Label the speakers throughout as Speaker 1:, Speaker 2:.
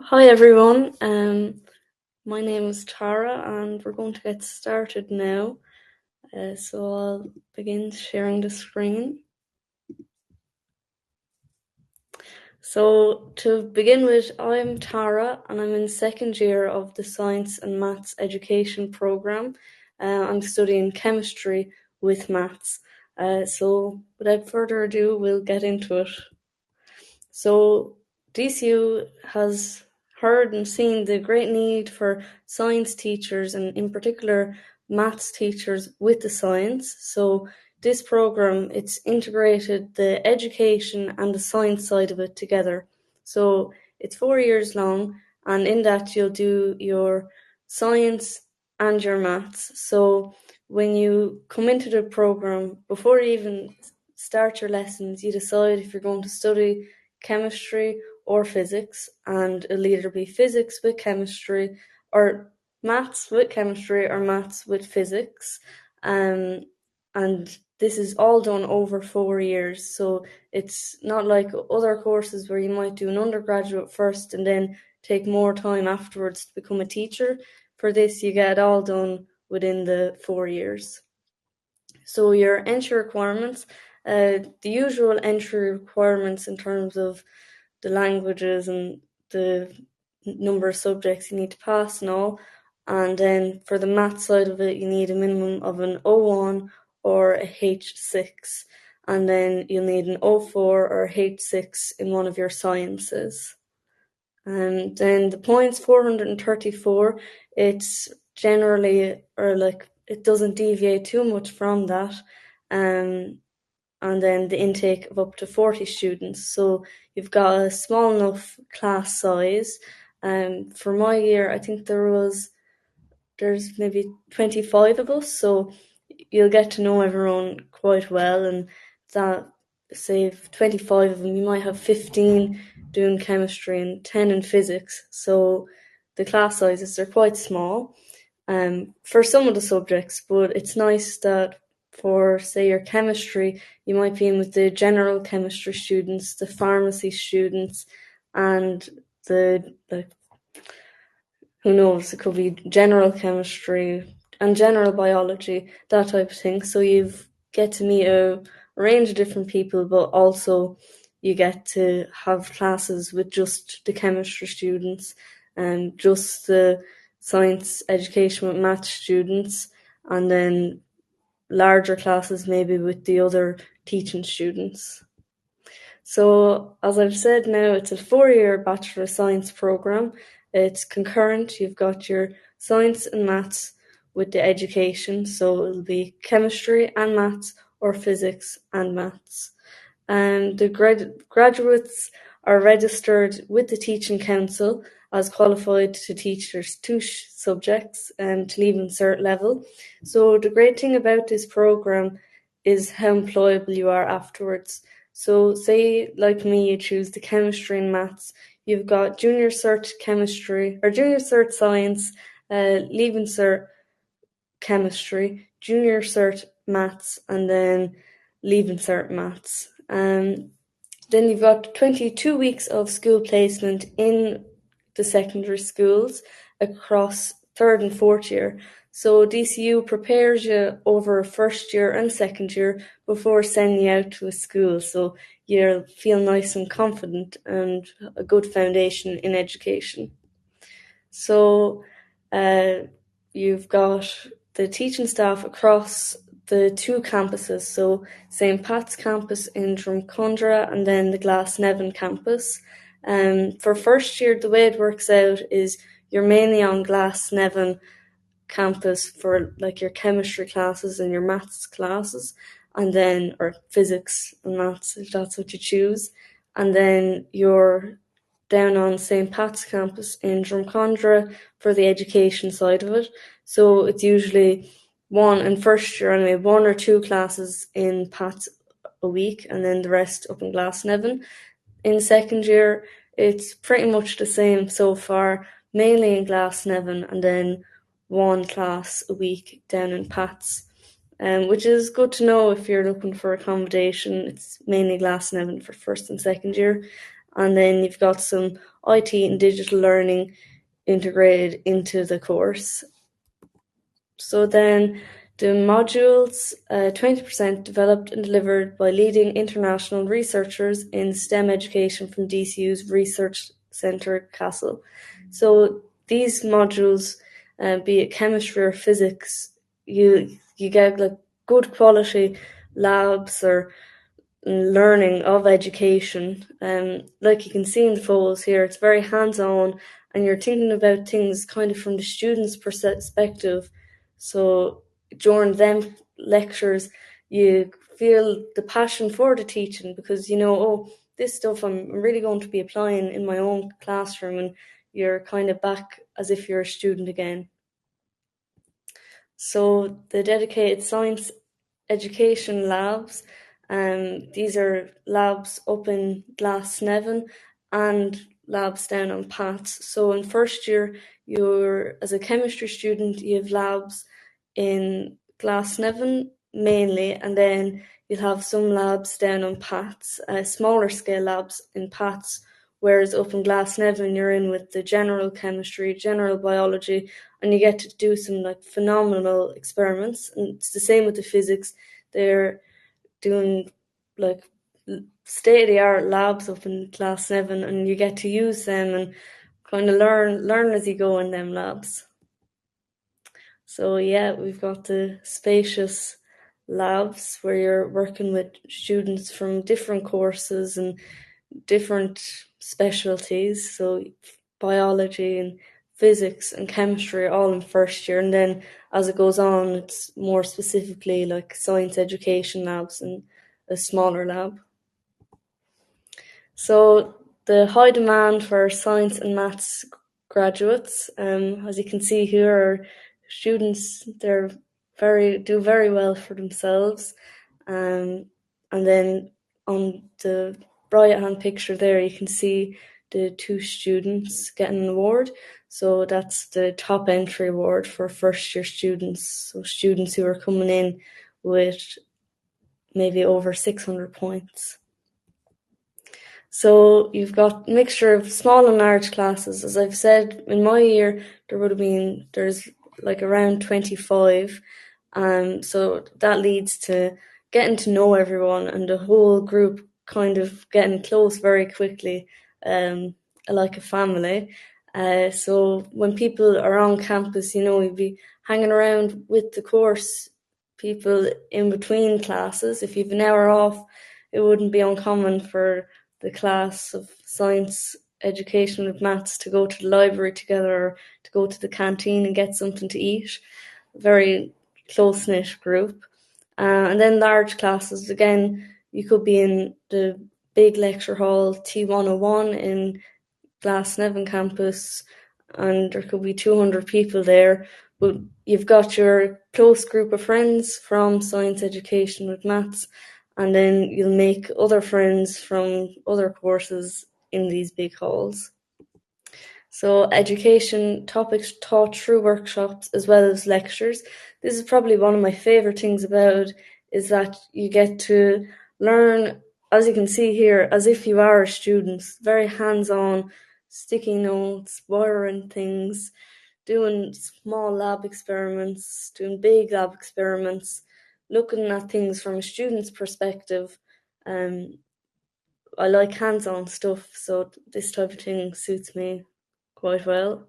Speaker 1: Hi everyone, my name is Tara and we're going to get started now. So I'll begin sharing the screen. So to begin with, I'm Tara and I'm in second year of the Science and Maths Education Programme. I'm studying chemistry with maths. So without further ado, we'll get into it. So DCU has heard and seen the great need for science teachers and in particular maths teachers with the science. So this program, it's integrated the education and the science side of it together. So it's 4 years long, and in that you'll do your science and your maths. So when you come into the program, before you even start your lessons, you decide if you're going to study chemistry or physics, and it'll either be physics with chemistry or maths with chemistry or maths with physics. And this is all done over 4 years. So it's not like other courses where you might do an undergraduate first and then take more time afterwards to become a teacher. For this, you get it all done within the 4 years. So your entry requirements, the usual entry requirements in terms of the languages and the number of subjects you need to pass and all. And then for the math side of it, you need a minimum of an O1 or a H6. And then you'll need an O4 or a H6 in one of your sciences. And then the points 434, it's generally, or like, it doesn't deviate too much from that. And then the intake of up to 40 students. So you've got a small enough class size. For my year, I think there's maybe 25 of us, so you'll get to know everyone quite well, and that, say, if 25 of them, you might have 15 doing chemistry and 10 in physics, so the class sizes are quite small for some of the subjects, but it's nice that for, say, your chemistry, you might be in with the general chemistry students, the pharmacy students, and the who knows, it could be general chemistry and general biology, that type of thing. So you get to meet a range of different people, but also you get to have classes with just the chemistry students and just the science education with math students, and then larger classes maybe with the other teaching students. So, as I've said now, it's a 4-year Bachelor of Science programme. It's concurrent. You've got your science and maths with the education. So it'll be chemistry and maths or physics and maths. And the graduates are registered with the Teaching Council as qualified to teach their two subjects to Leaving Cert level. So the great thing about this programme is how employable you are afterwards. So say, like me, you choose the chemistry and maths, you've got junior cert chemistry, or junior cert science, leaving cert chemistry, junior cert maths, and then leaving cert maths. Then you've got 22 weeks of school placement in the secondary schools across third and fourth year. So DCU prepares you over first year and second year before sending you out to a school. So you'll feel nice and confident and a good foundation in education. So you've got the teaching staff across the two campuses, so St. Pat's campus in Drumcondra and then the Glasnevin campus. For first year, the way it works out is you're mainly on Glasnevin campus for like your chemistry classes and your maths classes, and then, or physics and maths if that's what you choose, and then you're down on St. Pat's campus in Drumcondra for the education side of it. So it's usually one in first year anyway, 1 or 2 classes in Pat's a week, and then the rest up in Glasnevin. In second year, it's pretty much the same so far, mainly in Glasnevin, and then 1 class a week down in Pat's, which is good to know if you're looking for accommodation. It's mainly Glasnevin for first and second year. And then you've got some IT and digital learning integrated into the course. So then the modules, 20% developed and delivered by leading international researchers in STEM education from DCU's Research Centre Castle. So these modules, be it chemistry or physics, you get like good quality labs or learning of education. Like you can see in the photos here, it's very hands-on, and you're thinking about things kind of from the student's perspective. So during them lectures, you feel the passion for the teaching, because you know, oh, this stuff I'm really going to be applying in my own classroom, and you're kind of back as if you're a student again. So the dedicated science education labs, these are labs up in Glasnevin and labs down on Pats. So in first year, as a chemistry student, you have labs in Glasnevin mainly, and then you'll have some labs down on Pats, smaller scale labs in Pats, whereas up in Glasnevin you're in with the general chemistry, general biology, and you get to do some like phenomenal experiments. And it's the same with the physics. They're doing like state-of-the-art labs up in Glasnevin, and you get to use them and kind of learn as you go in them labs. So yeah, we've got the spacious labs where you're working with students from different courses and different specialties. So biology and physics and chemistry are all in first year, and then as it goes on, it's more specifically like science education labs and a smaller lab. So the high demand for science and maths graduates, as you can see here, are students. They're do very well for themselves, and then on the right hand picture there, you can see the two students getting an award. So that's the top entry award for first year students. So students who are coming in with maybe over 600 points. So you've got a mixture of small and large classes. As I've said, in my year, there's like around 25. So that leads to getting to know everyone and the whole group kind of getting close very quickly, like a family. So when people are on campus, you know, you'd be hanging around with the course people in between classes. If you've an hour off, it wouldn't be uncommon for the class of science education with maths to go to the library together, or to go to the canteen and get something to eat. Very close-knit group. And then large classes, again, you could be in the big lecture hall T101 in Glasnevin campus, and there could be 200 people there, but you've got your close group of friends from science education with maths, and then you'll make other friends from other courses in these big halls. So education topics taught through workshops as well as lectures. This is probably one of my favourite things about it, is that you get to learn, as you can see here, as if you are a student. Very hands-on, sticky notes, wiring things, doing small lab experiments, doing big lab experiments, looking at things from a student's perspective. I like hands-on stuff, so this type of thing suits me quite well.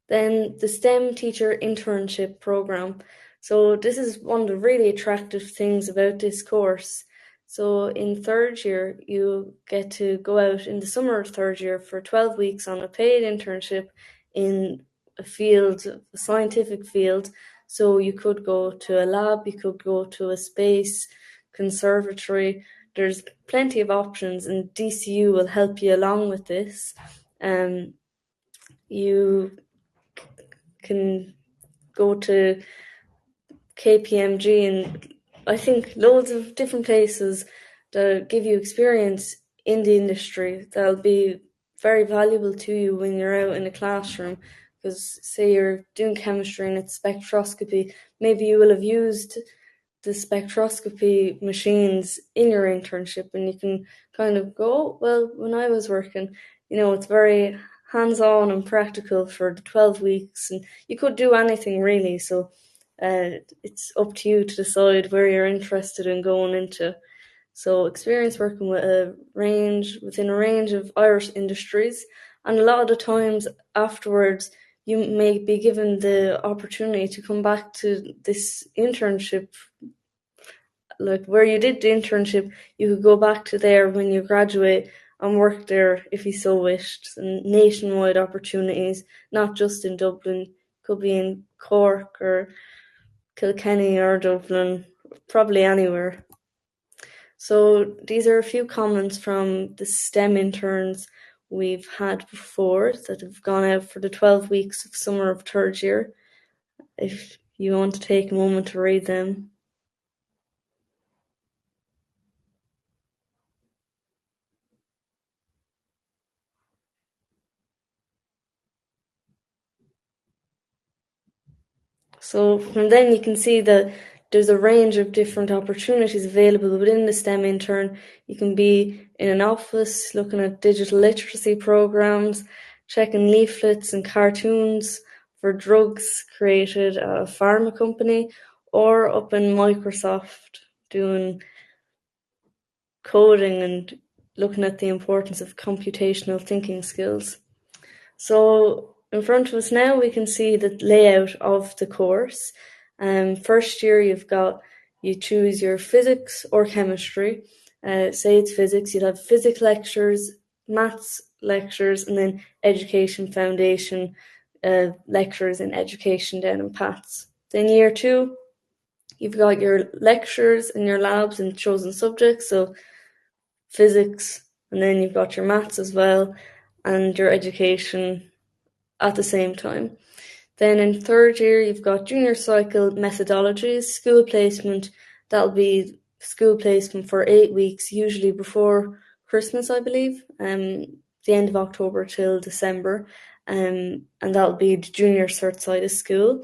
Speaker 1: Then the STEM teacher internship program. So this is one of the really attractive things about this course. So in third year, you get to go out in the summer of third year for 12 weeks on a paid internship in a field, a scientific field. So you could go to a lab, you could go to a space conservatory. There's plenty of options, and DCU will help you along with this. You can go to KPMG and I think loads of different places that give you experience in the industry that'll be very valuable to you when you're out in a classroom. Because say you're doing chemistry and it's spectroscopy, maybe you will have used the spectroscopy machines in your internship, and you can kind of go, well, when I was working it's very hands-on and practical for the 12 weeks, and you could do anything really. So it's up to you to decide where you're interested in going into. So experience working within a range of Irish industries, and a lot of the times afterwards you may be given the opportunity to come back to this internship, like where you did the internship. You could go back to there when you graduate and work there if you so wished. And nationwide opportunities, not just in Dublin, could be in Cork or Kilkenny or Dublin, probably anywhere. So these are a few comments from the STEM interns we've had before that have gone out for the 12 weeks of summer of third year. If you want to take a moment to read them. So from then you can see that there's a range of different opportunities available within the STEM intern. You can be in an office looking at digital literacy programs, checking leaflets and cartoons for drugs created at a pharma company, or up in Microsoft doing coding and looking at the importance of computational thinking skills. So in front of us now we can see the layout of the course. First year you choose your physics or chemistry. Say it's physics, you'll have physics lectures, maths lectures, and then education foundation lectures in education down in PATS. Then year two, you've got your lectures and your labs in chosen subjects, so physics, and then you've got your maths as well, and your education at the same time. Then in third year, you've got junior cycle methodologies, school placement. That'll be school placement for 8 weeks, usually before Christmas, I believe, the end of October till December. And that'll be the junior cert side of school.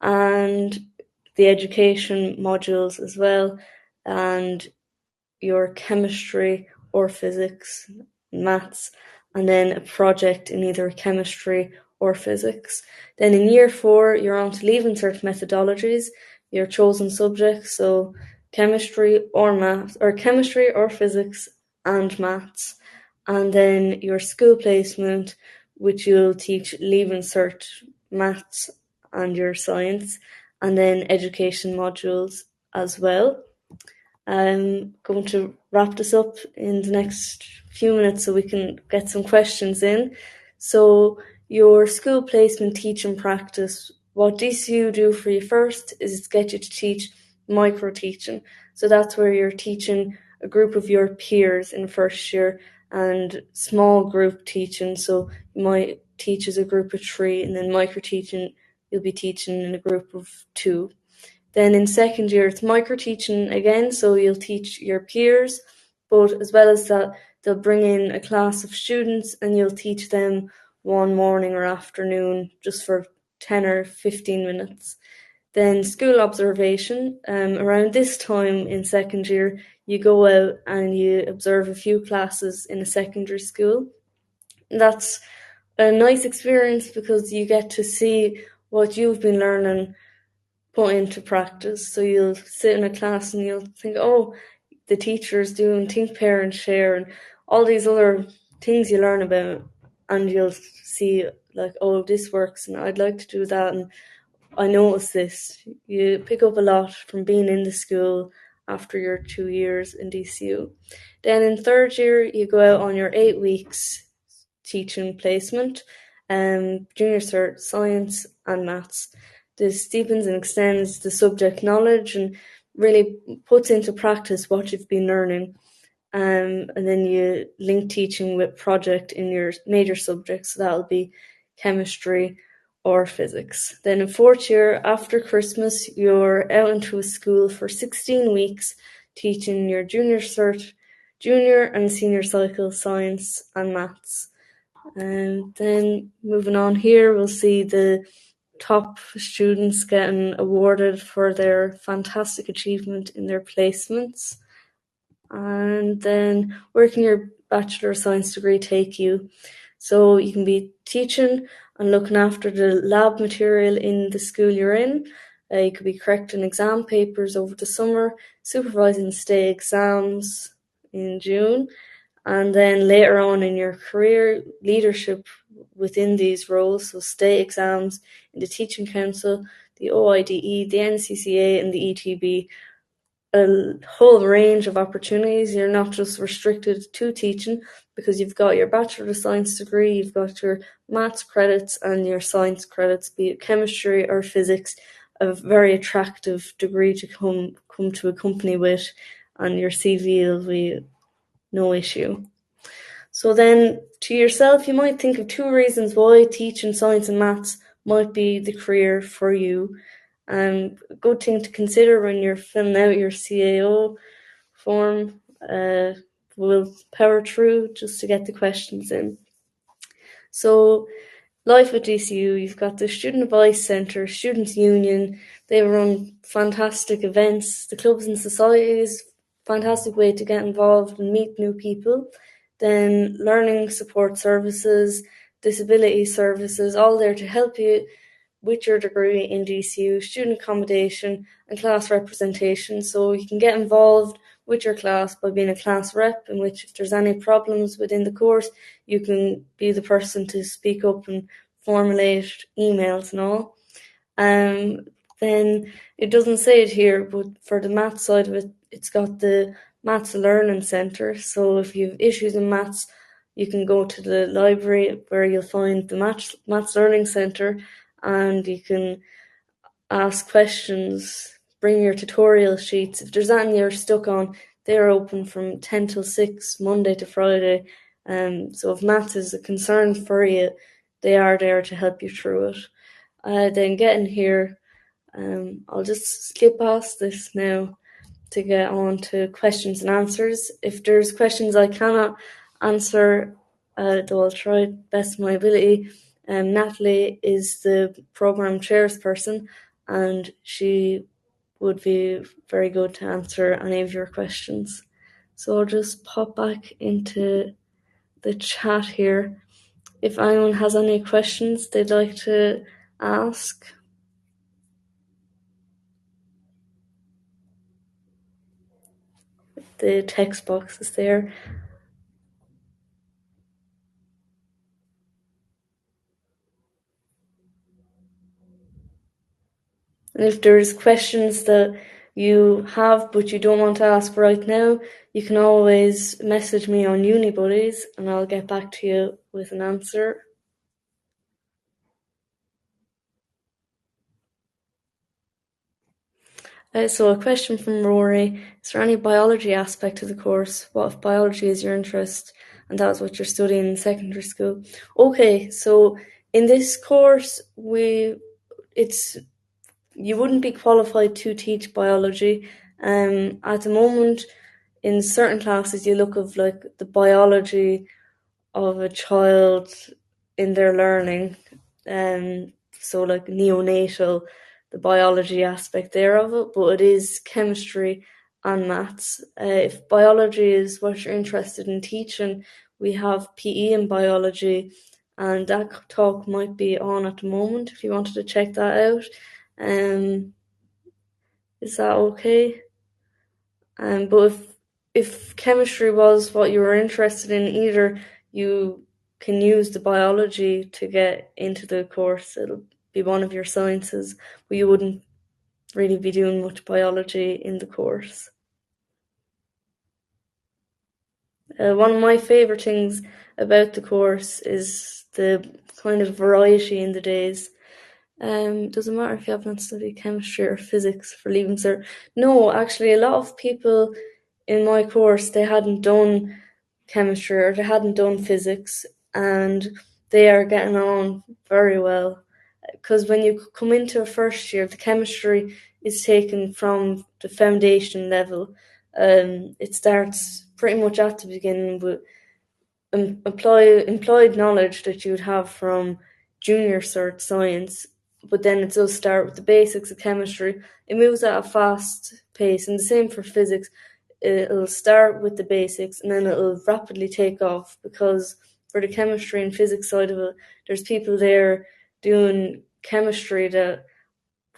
Speaker 1: And the education modules as well, and your chemistry or physics, maths, and then a project in either chemistry or physics. Then in year four, you're on to leaving cert methodologies, your chosen subjects, so chemistry or maths, or chemistry or physics and maths. And then your school placement, which you'll teach leaving cert maths and your science, and then education modules as well. I'm going to wrap this up in the next few minutes so we can get some questions in. So your school placement teaching practice, what DCU do for you first is get you to teach micro teaching. So that's where you're teaching a group of your peers in first year, and small group teaching. So you might teach as a group of 3, and then micro teaching, you'll be teaching in a group of 2. Then in second year, it's micro teaching again, so you'll teach your peers, but as well as that, they'll bring in a class of students and you'll teach them one morning or afternoon just for 10 or 15 minutes. Then school observation, around this time in second year, you go out and you observe a few classes in a secondary school. That's a nice experience because you get to see what you've been learning put into practice. So you'll sit in a class and you'll think, oh, the teacher's doing think, pair and share and all these other things you learn about, and you'll see like, oh, this works and I'd like to do that, and I notice this. You pick up a lot from being in the school after your 2 years in DCU. Then in third year, you go out on your 8 weeks teaching placement, junior cert, science and maths. This deepens and extends the subject knowledge and really puts into practice what you've been learning. And then you link teaching with project in your major subjects. So that'll be chemistry or physics. Then in fourth year, after Christmas, you're out into a school for 16 weeks teaching your junior cert, junior and senior cycle science and maths. And then moving on here, we'll see the top students getting awarded for their fantastic achievement in their placements. And then working your Bachelor of Science degree take you? So you can be teaching and looking after the lab material in the school you're in. You could be correcting exam papers over the summer, supervising state exams in June, and then later on in your career, leadership within these roles, so state exams in the Teaching Council, the OIDE, the NCCA, and the ETB, a whole range of opportunities. You're not just restricted to teaching because you've got your Bachelor of Science degree, you've got your maths credits and your science credits, be it chemistry or physics, a very attractive degree to come to a company with, and your CV will be no issue. So then to yourself, you might think of 2 reasons why teaching science and maths might be the career for you. A good thing to consider when you're filling out your CAO form. We'll power through just to get the questions in. So life at DCU, you've got the Student Advice Centre, Students' Union. They run fantastic events. The clubs and societies, fantastic way to get involved and meet new people. Then learning support services, disability services, all there to help you with your degree in DCU, student accommodation and class representation. So you can get involved with your class by being a class rep, in which if there's any problems within the course, you can be the person to speak up and formulate emails and all. Then it doesn't say it here, but for the maths side of it, it's got the Maths Learning Centre. So if you have issues in maths, you can go to the library where you'll find the Maths Learning Centre, and you can ask questions, bring your tutorial sheets. If there's anything you're stuck on, they're open from 10 till 6, Monday to Friday. So if maths is a concern for you, they are there to help you through it. Then getting here, I'll just skip past this now to get on to questions and answers. If there's questions I cannot answer, though I'll try best of my ability. Natalie is the programme chairperson, and she would be very good to answer any of your questions. So I'll just pop back into the chat here. If anyone has any questions they'd like to ask. The text box is there. And if there's questions that you have but you don't want to ask right now, you can always message me on Unibuddies and I'll get back to you with an answer. So a question from Rory: is there any biology aspect to the course? What if biology is your interest and that's what you're studying in secondary school? Okay, so in this course, you wouldn't be qualified to teach biology. At the moment, in certain classes, you look of like the biology of a child in their learning, so like neonatal, the biology aspect there of it, but it is chemistry and maths. If biology is what you're interested in teaching, we have PE and biology, and that talk might be on at the moment if you wanted to check that out. Is that okay? But if chemistry was what you were interested in, either you can use the biology to get into the course. It'll be one of your sciences, but you wouldn't really be doing much biology in the course. One of my favourite things about the course is the kind of variety in the days. Doesn't matter if you haven't studied chemistry or physics for Leaving Cert. No, actually, a lot of people in my course, they hadn't done chemistry or they hadn't done physics, and they are getting on very well. Because when you come into a first year, the chemistry is taken from the foundation level. It starts pretty much at the beginning with employed knowledge that you would have from junior cert science, but then it does start with the basics of chemistry. It moves at a fast pace, and the same for physics. it'll start with the basics and then it'll rapidly take off, because for the chemistry and physics side of it, there's people there doing chemistry that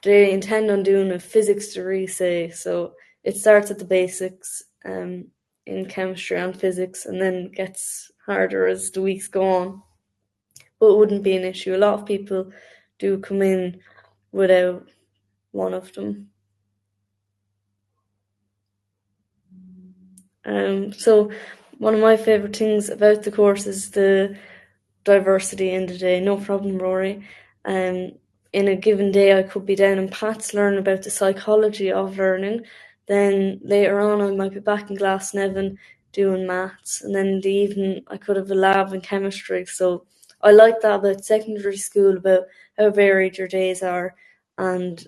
Speaker 1: they intend on doing a physics degree, say. So it starts at the basics in chemistry and physics, and then gets harder as the weeks go on. But it wouldn't be an issue. A lot of people do come in without one of them. So one of my favourite things about the course is the diversity in the day. No problem, Rory. In a given day, I could be down in Pat's learning about the psychology of learning. Then later on, I might be back in Glasnevin doing maths. And then in the evening, I could have a lab in chemistry. So I like that about secondary school, about how varied your days are. And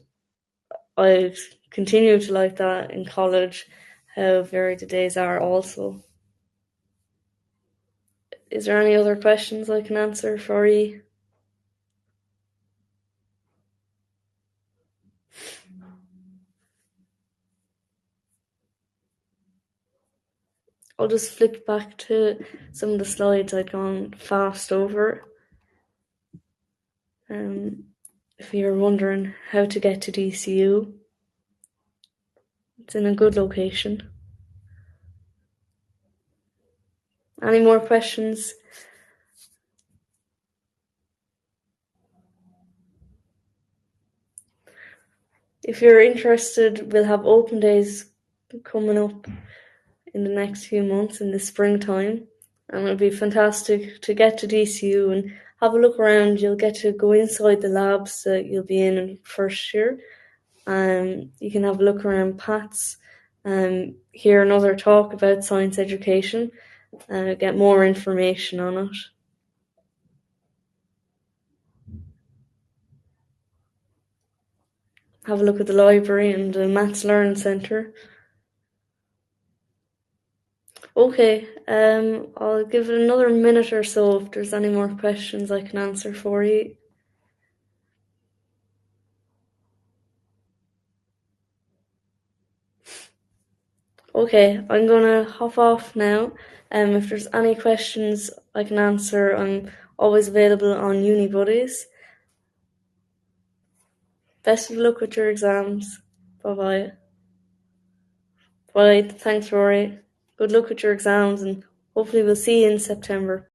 Speaker 1: I continue to like that in college, how varied the days are also. Is there any other questions I can answer for you? I'll just flick back to some of the slides I'd gone fast over. If you're wondering how to get to DCU, it's in a good location. Any more questions? If you're interested, we'll have open days coming up in the next few months in the springtime, and it'll be fantastic to get to DCU and have a look around. You'll get to go inside the labs that you'll be in first year. You can have a look around Pat's, hear another talk about science education, get more information on it. Have a look at the library and the Maths Learning Centre. Okay, I'll give it another minute or so if there's any more questions I can answer for you. Okay, I'm gonna hop off now. If there's any questions I can answer, I'm always available on UniBuddies. Best of luck with your exams. Bye-bye. Bye. Thanks, Rory. Good luck with your exams, and hopefully we'll see you in September.